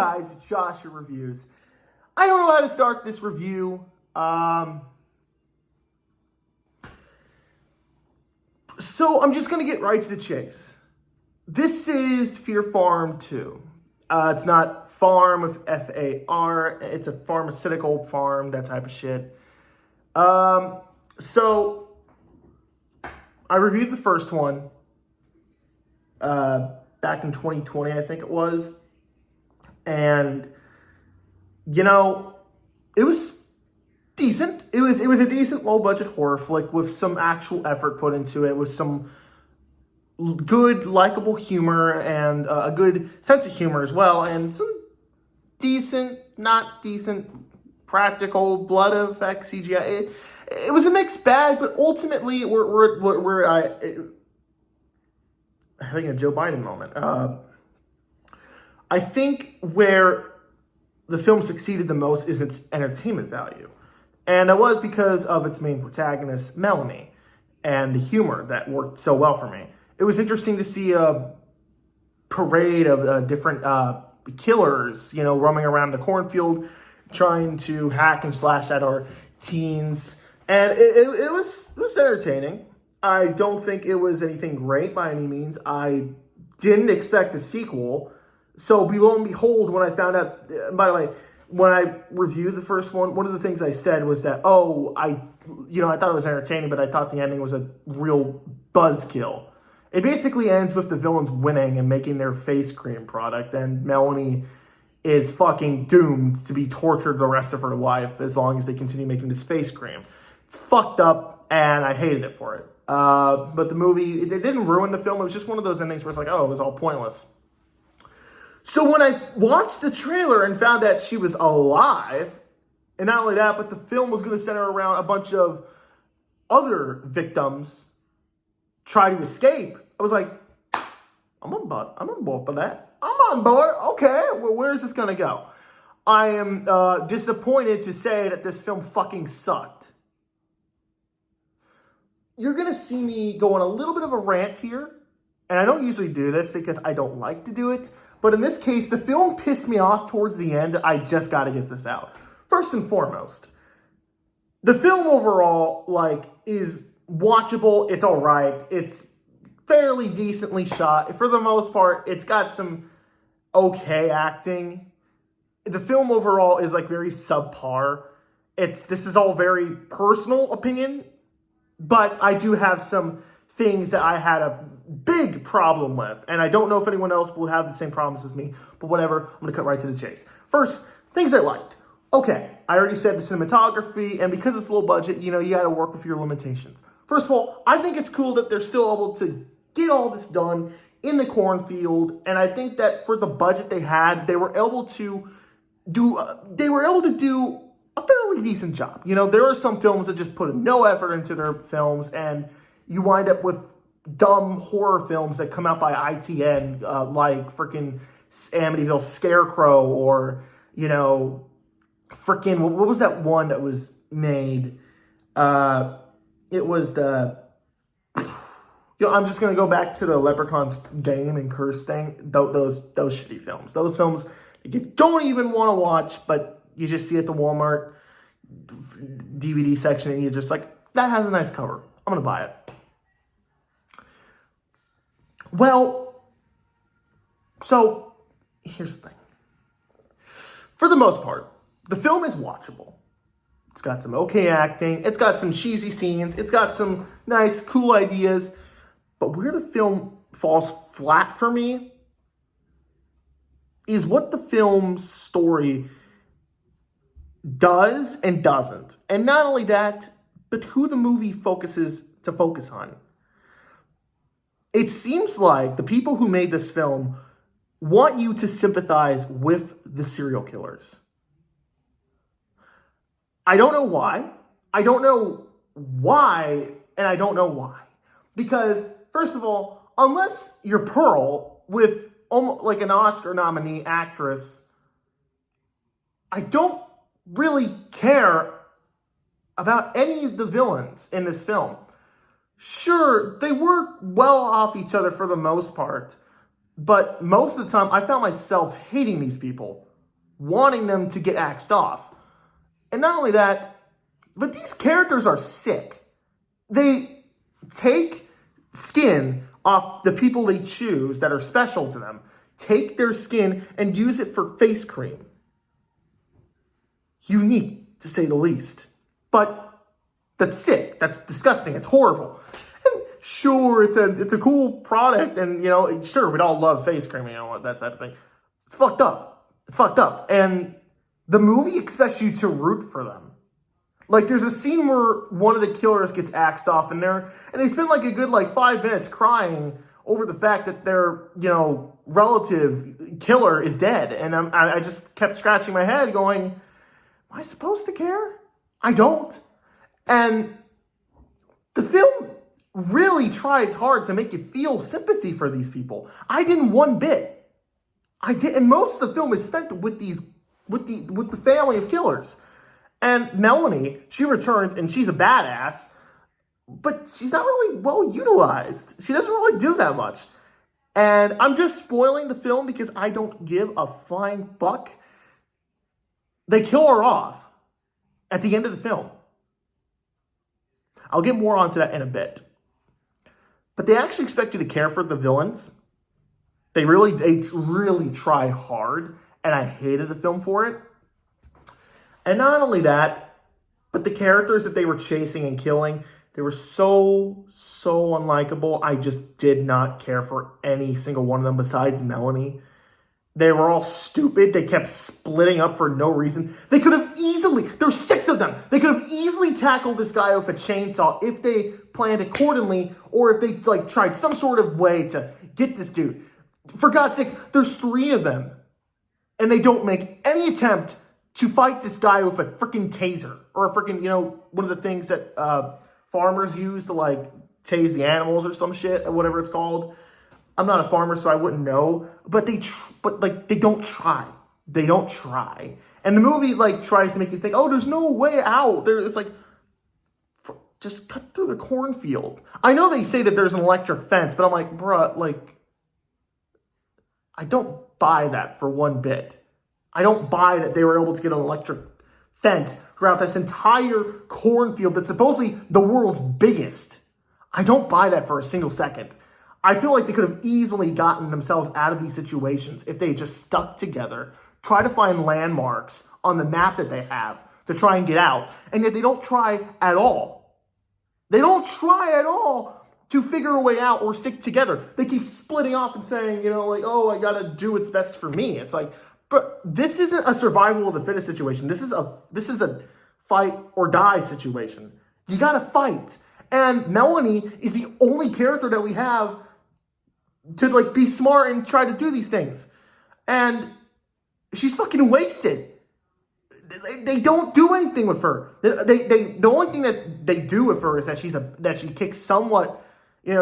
guys, it's Josh at Reviews. I don't know how to start this review. So I'm just going to get right to the chase. This is Pharm 2. It's not Pharm with F-A-R. It's a pharmaceutical farm, that type of shit. So I reviewed the first one back in 2020, I think it was. And, you know, it was decent. It was a decent low-budget horror flick with some actual effort put into it, with some good, likable humor and a good sense of humor as well, and some decent, not decent, practical blood effects, CGI. It was a mixed bag, but ultimately, we're having a Joe Biden moment. I think where the film succeeded the most is its entertainment value. And it was because of its main protagonist, Melanie, and the humor that worked so well for me. It was interesting to see a parade of different killers, you know, roaming around the cornfield, trying to hack and slash at our teens. And it was entertaining. I don't think it was anything great by any means. I didn't expect a sequel. So lo and behold, when I found out, by the way, when I reviewed the first one of the things I said was that, I thought it was entertaining, but I thought the ending was a real buzzkill. It basically ends with the villains winning and making their face cream product, and Melanie is fucking doomed to be tortured the rest of her life as long as they continue making this face cream. It's fucked up, and I hated it for it. But the movie, it didn't ruin the film. It was just one of those endings where it's like, it was all pointless. So when I watched the trailer and found that she was alive, and not only that, but the film was going to center around a bunch of other victims try to escape, I was like, I'm on board for that. I'm on board. Okay, well, where is this going to go? I am disappointed to say that this film fucking sucked. You're going to see me go on a little bit of a rant here, and I don't usually do this because I don't like to do it. But in this case, the film pissed me off towards the end. I just got to get this out. First and foremost, the film overall, is watchable. It's all right. It's fairly decently shot. For the most part, it's got some okay acting. The film overall is, very subpar. This is all very personal opinion, but I do have some things that I had a big problem with, and I don't know if anyone else will have the same problems as me, but whatever, I'm going to cut right to the chase. First, things I liked. Okay, I already said the cinematography, and because it's low budget, you got to work with your limitations. First of all, I think it's cool that they're still able to get all this done in the cornfield, and I think that for the budget they had, they were able to do a fairly decent job. There are some films that just put no effort into their films, and you wind up with dumb horror films that come out by ITN, like freaking Amityville Scarecrow, or, freaking, what was that one that was made? It was I'm just going to go back to the Leprechaun's Game and Curse thing. Those shitty films. Those films you don't even want to watch, but you just see at the Walmart DVD section, and you're just like, that has a nice cover. I'm going to buy it. Well, so here's the thing. For the most part, the film is watchable. It's got some okay acting. It's got some cheesy scenes. It's got some nice, cool ideas. But where the film falls flat for me is what the film's story does and doesn't. And not only that, but who the movie focuses on. It seems like the people who made this film want you to sympathize with the serial killers. I don't know why. I don't know why, and I don't know why. Because, first of all, unless you're Pearl, with almost like an Oscar nominee actress, I don't really care about any of the villains in this film. Sure, they work well off each other for the most part, but most of the time I found myself hating these people wanting them to get axed off. And not only that, but these characters are sick. They take skin off the people they choose that are special to them, take their skin and use it for face cream. Unique, to say the least. But that's sick. That's disgusting. It's horrible. And sure, it's a cool product, and sure, we'd all love face cream, that type of thing. It's fucked up. It's fucked up. And the movie expects you to root for them. Like, there's a scene where one of the killers gets axed off in there, and they spend like a good 5 minutes crying over the fact that their, relative killer is dead. And I just kept scratching my head going, am I supposed to care? I don't. And the film really tries hard to make you feel sympathy for these people. I didn't one bit. I did, and most of the film is spent with the family of killers. And Melanie, she returns and she's a badass, but she's not really well utilized. She doesn't really do that much. And I'm just spoiling the film because I don't give a flying fuck. They kill her off at the end of the film. I'll get more onto that in a bit. But they actually expect you to care for the villains. They really try hard, and I hated the film for it. And not only that, but the characters that they were chasing and killing, they were so unlikable. I just did not care for any single one of them besides Melanie. They were all stupid. They kept splitting up for no reason. They could have easily, there were 6 of them. They could have easily tackled this guy with a chainsaw if they planned accordingly, or if they tried some sort of way to get this dude. For God's sakes, there's 3 of them. And they don't make any attempt to fight this guy with a freaking taser, or a freaking, one of the things that farmers use to tase the animals or some shit, or whatever it's called. I'm not a farmer, so I wouldn't know. But they don't try. They don't try. And the movie tries to make you think, oh, there's no way out. It's just cut through the cornfield. I know they say that there's an electric fence, but I'm like, bruh, I don't buy that for one bit. I don't buy that they were able to get an electric fence throughout this entire cornfield that's supposedly the world's biggest. I don't buy that for a single second. I feel like they could have easily gotten themselves out of these situations if they just stuck together, try to find landmarks on the map that they have to try and get out. And yet they don't try at all. They don't try at all to figure a way out or stick together. They keep splitting off and saying, oh, I gotta do what's best for me. It's but this isn't a survival of the fittest situation. This is a fight or die situation. You gotta fight. And Melanie is the only character that we have to be smart and try to do these things. And she's fucking wasted. They don't do anything with her. The only thing that they do with her is that she kicks somewhat,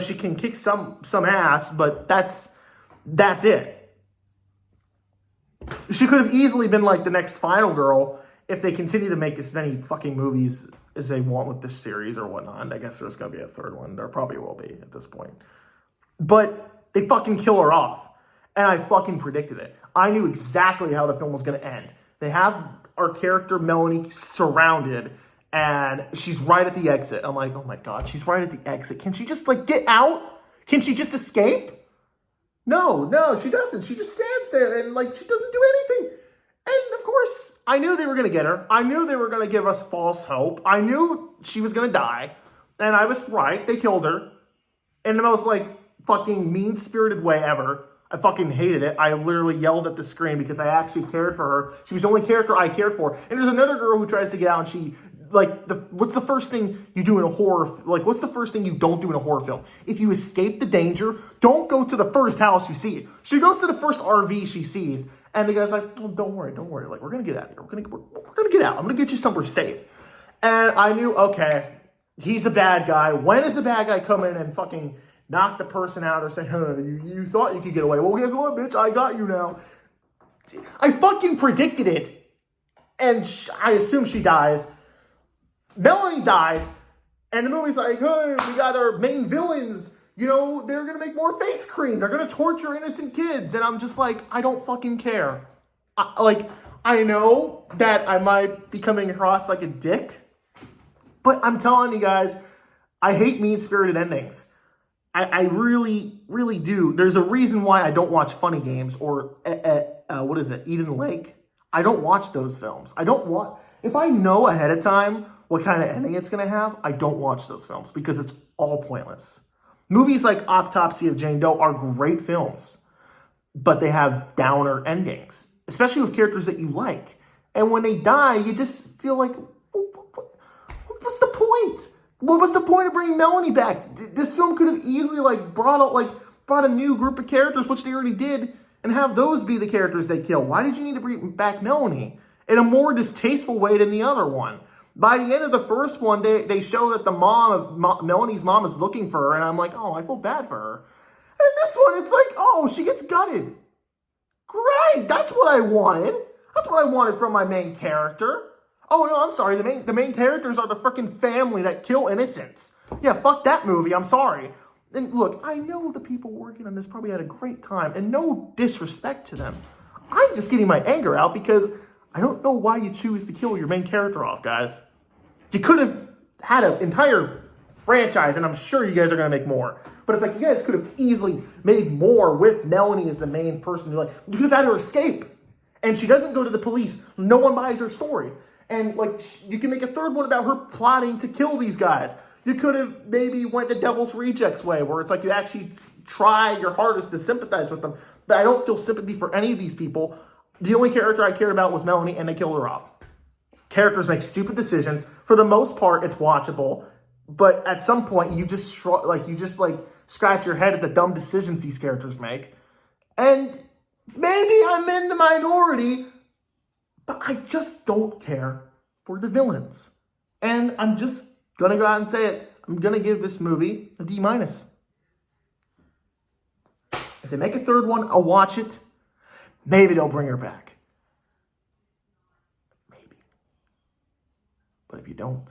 she can kick some ass, but that's it. She could have easily been the next Final Girl if they continue to make as many fucking movies as they want with this series or whatnot. And I guess there's going to be a 3rd one. There probably will be at this point. But they fucking kill her off. And I fucking predicted it. I knew exactly how the film was going to end. They have our character Melanie surrounded, and she's right at the exit. I'm like, oh my God, she's right at the exit. Can she just get out? Can she just escape? No, she doesn't. She just stands there and she doesn't do anything. And of course, I knew they were going to get her. I knew they were going to give us false hope. I knew she was going to die. And I was right. They killed her in the most fucking mean-spirited way ever. I fucking hated it. I literally yelled at the screen because I actually cared for her. She was the only character I cared for. And there's another girl who tries to get out, and she what's the first thing you do in a horror, what's the first thing you don't do in a horror film? If you escape the danger, don't go to the first house you see. She goes to the first RV she sees, and the guy's like, oh, don't worry. We're going to get out of here. We're going to get out. I'm going to get you somewhere safe. And I knew, okay, he's the bad guy. When is the bad guy come in and fucking knock the person out or say, you thought you could get away. Well, guess what, bitch? I got you now. I fucking predicted it. And I assume she dies. Melanie dies, and the movie's like, hey, we got our main villains. They're going to make more face cream. They're going to torture innocent kids. And I'm just like, I don't fucking care. I I know that I might be coming across like a dick, but I'm telling you guys, I hate mean-spirited endings. I really, really do. There's a reason why I don't watch Funny Games or, what is it, Eden Lake? I don't watch those films. I don't want... If I know ahead of time what kind of ending it's going to have, I don't watch those films because it's all pointless. Movies like Autopsy of Jane Doe are great films, but they have downer endings, especially with characters that you like. And when they die, you just feel like, what's the point? What was the point of bringing Melanie back? This film could have easily brought a new group of characters, which they already did, and have those be the characters they kill. Why did you need to bring back Melanie in a more distasteful way than the other one? By the end of the first one, they show that the Melanie's mom is looking for her, and I'm like, oh, I feel bad for her. And this one, it's like, oh, she gets gutted. Great, that's what I wanted. That's what I wanted from my main character. Oh, no, I'm sorry. The main characters are the freaking family that kill innocents. Yeah, fuck that movie. I'm sorry. And look, I know the people working on this probably had a great time, and no disrespect to them. I'm just getting my anger out because I don't know why you choose to kill your main character off, guys. You could have had an entire franchise, and I'm sure you guys are going to make more. But it's like you guys could have easily made more with Melanie as the main person. You could have had her escape, and she doesn't go to the police. No one buys her story. And you can make a third one about her plotting to kill these guys. You could have maybe went the Devil's Rejects way, where it's like you actually try your hardest to sympathize with them. But I don't feel sympathy for any of these people. The only character I cared about was Melanie, and they killed her off. Characters make stupid decisions. For the most part, it's watchable. But at some point, you just scratch your head at the dumb decisions these characters make. And maybe I'm in the minority, but I just don't care for the villains. And I'm just going to go out and say it. I'm going to give this movie a D-. If they make a third one, I'll watch it. Maybe they'll bring her back. Maybe. But if you don't,